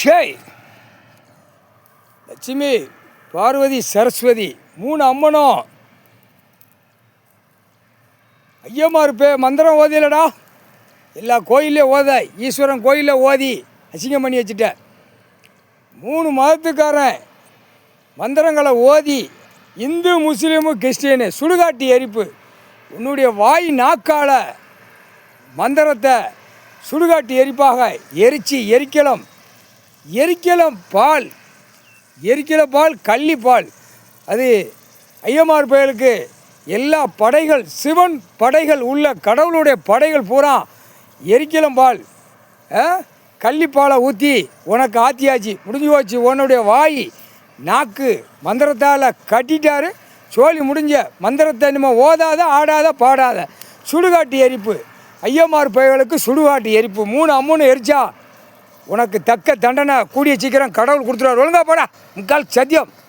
ஷேய் லட்சுமி பார்வதி சரஸ்வதி 3 அம்மனும் ஐயமார் மந்திரம் ஓதிலடா. எல்லா கோயிலே ஓத, ஈஸ்வரன் கோயிலில் ஓதி அசிங்கம் பண்ணி வச்சுட்ட. 3 மதத்துக்காரன் மந்திரங்களை ஓதி, இந்து முஸ்லீமு கிறிஸ்டியனு சுடுகாட்டி எரிப்பு. உன்னுடைய வாய் நாக்கால மந்திரத்தை சுடுகாட்டி எரிப்பாக எரித்து எரிக்கலம் பால், எரிக்கல பால், கள்ளிப்பால். அது ஐயமார் பயலுக்கு எல்லா படைகள், சிவன் படைகள் உள்ள கடவுளுடைய படைகள் பூரா எரிக்கலம் பால் கள்ளிப்பாலை ஊற்றி உனக்கு ஆத்தியாச்சு, முடிஞ்சு போச்சு. உன்னுடைய வாய் நாக்கு மந்திரத்தால் கட்டிட்டாரு, சோழி முடிஞ்ச. மந்திரத்தை நம்ம ஓதாத, ஆடாத, பாடாத. சுடுகாட்டு எரிப்பு, ஐயமார் பயலுக்கு சுடுகாட்டு எரிப்பு. 3 அம்மனு எரிச்சா உனக்கு தக்க தண்டனை கூடிய சீக்கிரம் கடவுள் கொடுத்துருவார். ஒழுங்கா போடா, முக்கால் சத்தியம்.